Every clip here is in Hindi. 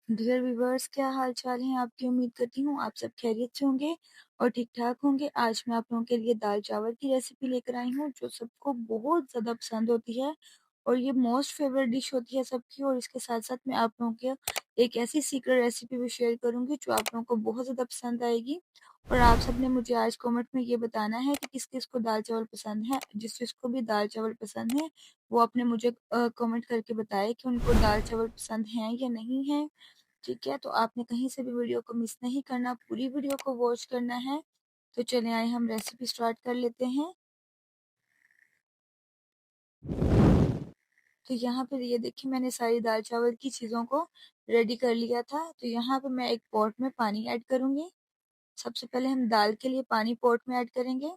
डियर व्यूअर्स, क्या हाल चाल है आपकी। उम्मीद करती हूँ आप सब खैरियत से होंगे और ठीक ठाक होंगे। आज मैं आप लोगों के लिए दाल चावल की रेसिपी लेकर आई हूँ जो सबको बहुत ज़्यादा पसंद होती है और ये मोस्ट फेवरेट डिश होती है सबकी। और इसके साथ साथ मैं आप लोगों के एक ऐसी सीक्रेट रेसिपी भी शेयर करूंगी जो आप लोगों को बहुत ज़्यादा पसंद आएगी। और आप सबने मुझे आज कमेंट में ये बताना है कि किस किस को दाल चावल पसंद है। जिस जिसको भी दाल चावल पसंद है वो अपने मुझे कमेंट करके बताए कि उनको दाल चावल पसंद है या नहीं है। ठीक है, तो आपने कहीं से भी वीडियो को मिस नहीं करना, पूरी वीडियो को वॉच करना है। तो चलिए आइए हम रेसिपी स्टार्ट कर लेते हैं। तो यहाँ पर ये देखिए मैंने सारी दाल चावल की चीज़ों को रेडी कर लिया था। तो यहाँ पे मैं एक पॉट में पानी ऐड करूँगी। सबसे पहले हम दाल के लिए पानी पॉट में ऐड करेंगे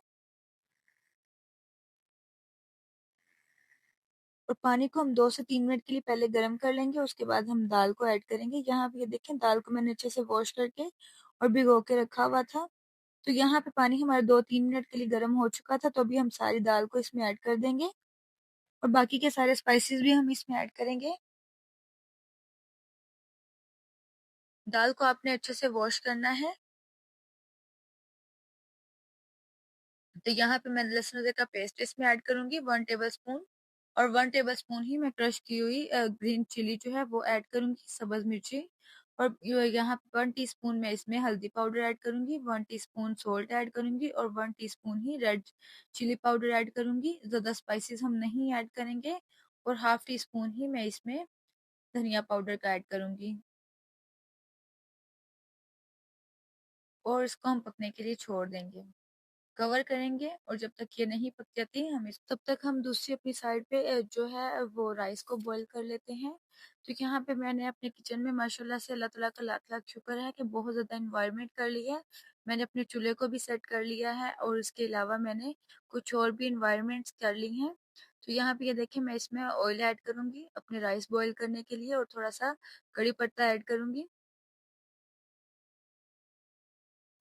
और पानी को हम 2 से 3 मिनट के लिए पहले गर्म कर लेंगे। उसके बाद हम दाल को ऐड करेंगे। यहाँ पे ये देखें दाल को मैंने अच्छे से वॉश करके और भिगो के रखा हुआ था। तो यहाँ पे पानी हमारा 2-3 मिनट के लिए गर्म हो चुका था। तो अभी हम सारी दाल को इसमें ऐड कर देंगे और बाकी के सारे स्पाइसेस भी हम इसमें ऐड करेंगे। दाल को आपने अच्छे से वॉश करना है। तो यहाँ पे मैं लहसुन अदरक का पेस्ट इसमें ऐड करूंगी 1 टेबल स्पून और 1 टेबल स्पून ही मैं क्रश की हुई ग्रीन चिली जो है वो ऐड करूंगी, सब्ज मिर्ची। और यहाँ पे 1 टीस्पून मैं इसमें हल्दी पाउडर ऐड करूंगी, 1 टीस्पून सोल्ट ऐड करूंगी और 1 टीस्पून ही रेड चिली पाउडर ऐड करूंगी। ज्यादा स्पाइसेस हम नहीं ऐड करेंगे और हाफ टी स्पून ही मैं इसमें धनिया पाउडर का ऐड करूंगी और इसको हम पकने के लिए छोड़ देंगे, कवर करेंगे। और जब तक ये नहीं पक जाती तब तक हम दूसरी अपनी साइड पे जो है वो राइस को बॉईल कर लेते हैं। तो यहाँ पे मैंने अपने किचन में माशाल्लाह से अल्लाह ताला का लाख लाख शुक्र है कि बहुत ज़्यादा इन्वायरमेंट कर लिया है। मैंने अपने चूल्हे को भी सेट कर लिया है और इसके अलावा मैंने कुछ और भी इन्वायरमेंट्स कर ली हैं। तो यहाँ पे ये देखिए मैं इसमें ऑयल ऐड करूंगी अपने राइस बॉईल करने के लिए और थोड़ा सा कड़ी पत्ता ऐड करूंगी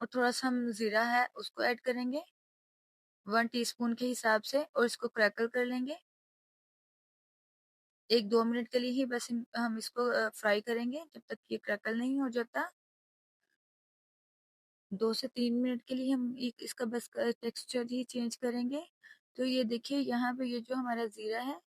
और थोड़ा सा हम जीरा है उसको ऐड करेंगे 1 टीस्पून के हिसाब से और इसको क्रैकल कर लेंगे। 1-2 मिनट के लिए ही बस हम इसको फ्राई करेंगे जब तक ये क्रैकल नहीं हो जाता। 2 से 3 मिनट के लिए हम इसका बस टेक्सचर ही चेंज करेंगे। तो ये देखिए यहाँ पे ये जो हमारा जीरा है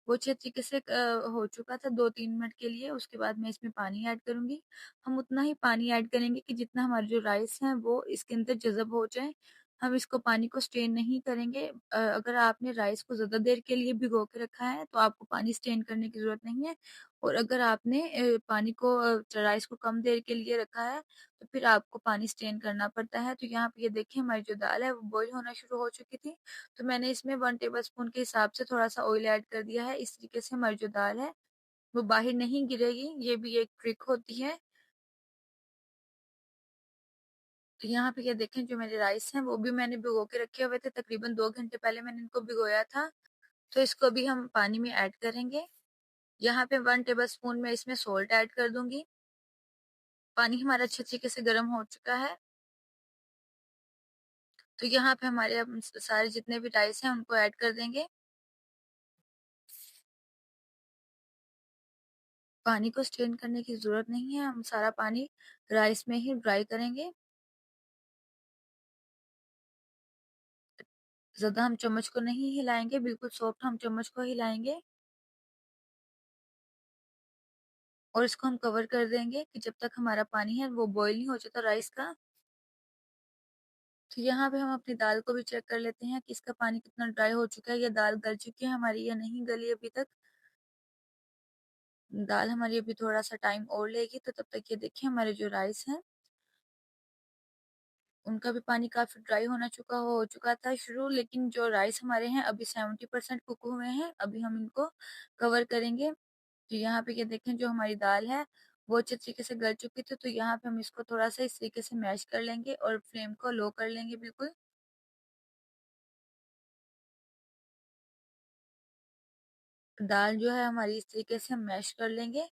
वो अच्छे तरीके से हो चुका था 2-3 मिनट के लिए। उसके बाद मैं इसमें पानी ऐड करूंगी। हम उतना ही पानी ऐड करेंगे कि जितना हमारे जो राइस हैं वो इसके अंदर जज़ब हो जाए। हम इसको पानी को स्ट्रेन नहीं करेंगे। अगर आपने राइस को ज़्यादा देर के लिए भिगो के रखा है तो आपको पानी स्ट्रेन करने की ज़रूरत नहीं है। और अगर आपने पानी को राइस को कम देर के लिए रखा है तो फिर आपको पानी स्ट्रेन करना पड़ता है। तो यहाँ पे ये देखिए हमारी जो दाल है वो बॉईल होना शुरू हो चुकी थी। तो मैंने इसमें 1 टेबल स्पून के हिसाब से थोड़ा सा ऑयल ऐड कर दिया है। इस तरीके से हमारी जो दाल है वो बाहर नहीं गिरेगी। ये भी एक ट्रिक होती है। तो यहाँ पे ये देखें जो मेरे राइस हैं वो भी मैंने भिगो के रखे हुए थे, तकरीबन 2 घंटे पहले मैंने इनको भिगोया था। तो इसको भी हम पानी में ऐड करेंगे। यहाँ पे 1 टेबल स्पून में इसमें सोल्ट ऐड कर दूंगी। पानी हमारा अच्छे तरीके से गर्म हो चुका है। तो यहाँ पे हमारे अब सारे जितने भी राइस हैं उनको ऐड कर देंगे। पानी को स्ट्रेन करने की जरूरत नहीं है, हम सारा पानी राइस में ही ड्राई करेंगे। ज्यादा हम चम्मच को नहीं हिलाएंगे, बिल्कुल सॉफ्ट हम चम्मच को हिलाएंगे और इसको हम कवर कर देंगे कि जब तक हमारा पानी है वो बॉईल नहीं हो जाता राइस का। तो यहाँ पे हम अपनी दाल को भी चेक कर लेते हैं कि इसका पानी कितना ड्राई हो चुका है या दाल गल चुकी है हमारी या नहीं गली अभी तक। दाल हमारी अभी थोड़ा सा टाइम और लेगी। तो तब तक ये देखिए हमारे जो राइस हैं उनका भी पानी काफी ड्राई होना हो चुका था शुरू। लेकिन जो राइस हमारे हैं अभी 70% कुक हुए हैं। अभी हम इनको कवर करेंगे। तो यहाँ पे ये देखें जो हमारी दाल है वो अच्छे तरीके से गल चुकी थी। तो यहाँ पे हम इसको थोड़ा सा इस तरीके से मैश कर लेंगे और फ्लेम को लो कर लेंगे बिल्कुल। दाल जो है हमारी इस तरीके से हम मैश कर लेंगे।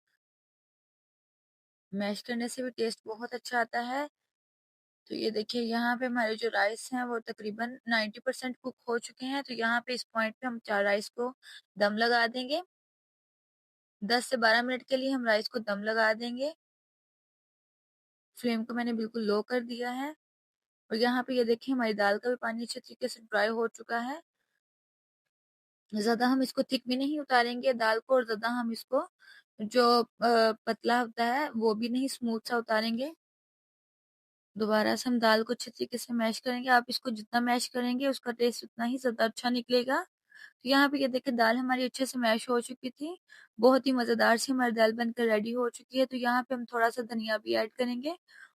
मैश करने से भी टेस्ट बहुत अच्छा आता है। तो ये देखिए यहाँ पे हमारे जो राइस हैं वो तकरीबन 90% कुक हो चुके हैं। तो यहाँ पे इस पॉइंट पे हम चार राइस को दम लगा देंगे। 10 से 12 मिनट के लिए हम राइस को दम लगा देंगे। फ्लेम को मैंने बिल्कुल लो कर दिया है और यहाँ पे ये देखिए हमारी दाल का भी पानी अच्छे तरीके से ड्राई हो चुका है। ज़्यादा हम इसको थिक भी नहीं उतारेंगे दाल को और ज़्यादा हम इसको जो पतला होता है वो भी नहीं, स्मूथ सा उतारेंगे। दोबारा से हम दाल को अच्छे तरीके से मैश करेंगे। आप इसको जितना मैश करेंगे उसका टेस्ट उतना ही ज़्यादा अच्छा निकलेगा। तो यहाँ पे ये देखिए दाल हमारी अच्छे से मैश हो चुकी थी। बहुत ही मज़ेदार सी हमारी दाल बनकर रेडी हो चुकी है। तो यहाँ पे हम थोड़ा-सा धनिया भी ऐड करेंगे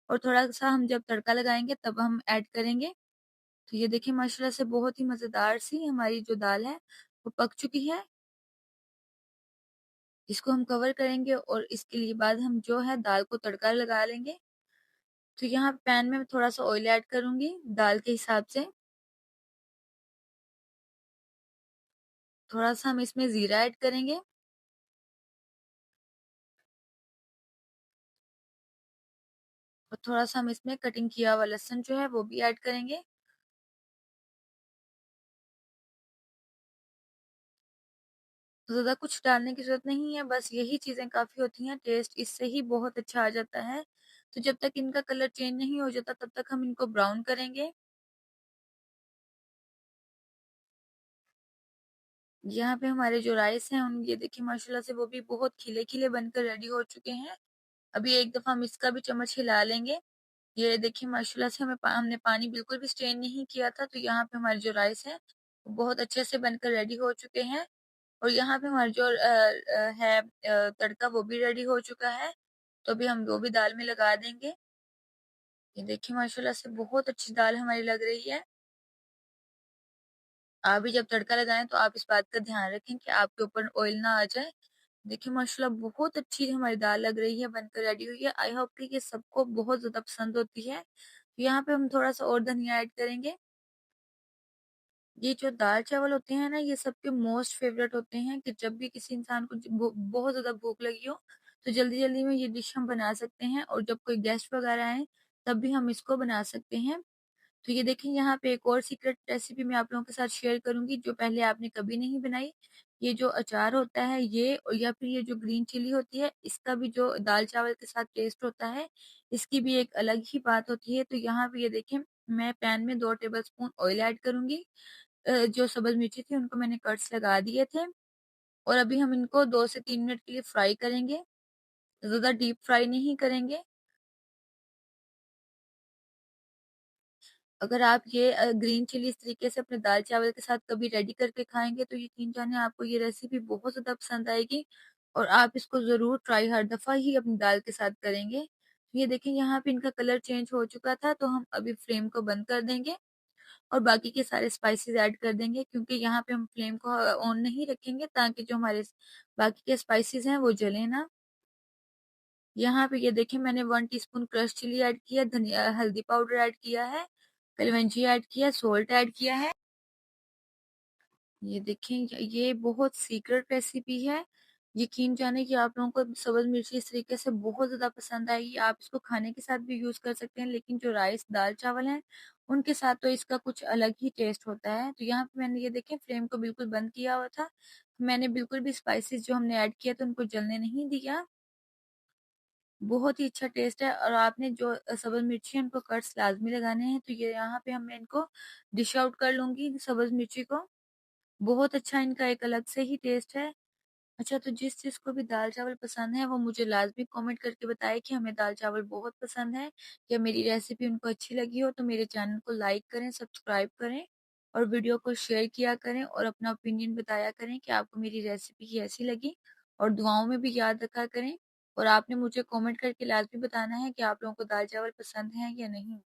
और थोड़ा-सा हम जब तड़का लगाएँगे तब हम ऐड करेंगे। तो ये देखिए माशाल्लाह से बहुत ही मज़ेदार सी हमारी जो दाल है वो पक चुकी है। इसको हम कवर करेंगे और इसके लिए बाद हम जो है दाल को तड़का लगा लेंगे। तो यहाँ पैन में थोड़ा-सा ऑयल ऐड करूँगी दाल के हिसाब से। थोड़ा-सा हम इसमें ज़ीरा ऐड करेंगे और थोड़ा-सा हम इसमें कटिंग किया हुआ लहसुन जो है वो भी ऐड करेंगे। तो ज़्यादा कुछ डालने की ज़रूरत नहीं है, बस यही चीज़ें काफ़ी होती हैं, टेस्ट इससे ही बहुत अच्छा आ जाता है। तो जब तक इनका कलर चेंज नहीं हो जाता तब तक हम इनको ब्राउन करेंगे। यहाँ पे हमारे जो राइस हैं उन ये देखिए माशाल्लाह से वो भी बहुत खिले-खिले बनकर रेडी हो चुके हैं। अभी एक दफ़ा हम इसका भी चम्मच हिला लेंगे। ये देखिए माशाल्लाह से हमने पानी बिल्कुल भी स्ट्रेन नहीं किया था, तो यहाँ पे हमारे जो राइस हैं, वो बहुत अच्छे से बनकर रेडी हो चुके हैं और यहाँ पे हमारा जो तड़का वो भी रेडी हो चुका है, तो अभी हम वो भी दाल में लगा देंगे। ये देखिए माशाल्लाह से बहुत अच्छी दाल हमारी लग रही है। आप भी जब तड़का लगाएँ तो आप इस बात का ध्यान रखें कि आपके ऊपर ऑयल ना आ जाए। देखिए माशाल्लाह बहुत अच्छी हमारी दाल लग रही है, बनकर रेडी हुई है। आई होप कि ये सबको बहुत ज़्यादा पसंद होती है। यहाँ पे हम थोड़ा-सा और धनिया ऐड करेंगे। ये जो दाल-चावल होते हैं ना, ये सबके मोस्ट फेवरेट होते हैं कि जब भी किसी इंसान को बहुत ज़्यादा भूख लगी हो, तो जल्दी-जल्दी में ये डिश हम बना सकते हैं और जब कोई गेस्ट वगैरह आएँ, तब भी हम इसको बना सकते हैं। तो ये देखिए यहाँ पे एक और सीक्रेट रेसिपी मैं आप लोगों के साथ शेयर करूँगी जो पहले आपने कभी नहीं बनाई। ये जो अचार होता है ये और या फिर ये जो ग्रीन चिली होती है, इसका भी जो दाल-चावल के साथ टेस्ट होता है, इसकी भी एक अलग ही बात होती है। तो यहाँ पे ये देखिए मैं पैन में 2 टेबलस्पून ऑयल ऐड करूँगी। जो सब्ज़ मिर्ची थी उनको मैंने कट्स लगा दिए थे और अभी हम इनको 2 से 3 मिनट के लिए फ्राई करेंगे। ज़्यादा डीप फ्राई नहीं करेंगे। अगर आप ये ग्रीन चिली इस तरीके से अपने दाल-चावल के साथ कभी रेडी करके खाएँगे तो यकीन जानिए आपको ये रेसिपी बहुत ज़्यादा पसंद आएगी और आप इसको ज़रूर ट्राई हर दफ़ा ही अपनी दाल के साथ करेंगे। ये देखिए यहाँ पे इनका कलर चेंज हो चुका था तो हम अभी फ्लेम को बंद कर देंगे और बाकी के सारे स्पाइसेस ऐड कर देंगे क्योंकि यहाँ पे हम फ्लेम को ऑन नहीं रखेंगे ताकि जो हमारे बाकी के स्पाइसेस हैं वो जलें ना। यहाँ पे ये देखिए मैंने 1 टीस्पून क्रश चिली ऐड किया, धनिया हल्दी पाउडर ऐड किया है, कलौंजी ऐड किया, सॉल्ट ऐड किया है। ये देखें ये बहुत सीक्रेट रेसिपी है। यकीन जानिए कि आप लोगों को सब्ज़ मिर्ची इस तरीके से बहुत ज़्यादा पसंद आएगी। आप इसको खाने के साथ भी यूज़ कर सकते हैं, लेकिन जो राइस, दाल-चावल हैं, उनके साथ तो इसका कुछ अलग ही टेस्ट होता है। तो यहाँ पे मैंने ये देखें फ्लेम को बिल्कुल बंद किया हुआ था। मैंने बिल्कुल भी स्पाइसेस जो हमने ऐड किया था उनको जलने नहीं दिया। बहुत ही अच्छा टेस्ट है और आपने जो सब्ज़ मिर्ची है उनको कट्स लाज़मी लगाने हैं। तो ये यहाँ पे मैं इनको डिश आउट कर लूँगी सब्ज़ मिर्ची को। बहुत अच्छा इनका एक अलग से ही टेस्ट है। अच्छा तो जिस चीज़ को भी दाल-चावल पसंद है वो मुझे लाज़मी कमेंट करके बताएँ कि हमें दाल-चावल बहुत पसंद है या मेरी रेसिपी उनको अच्छी लगी हो तो मेरे चैनल को लाइक करें, सब्सक्राइब करें और वीडियो को शेयर किया करें और अपना ओपिनियन बताया करें कि आपको मेरी रेसिपी कैसी लगी और दुआओं में भी याद रखा करें और आपने मुझे कमेंट करके लाज़मी बताना है कि आप लोगों को दाल-चावल पसंद है या नहीं।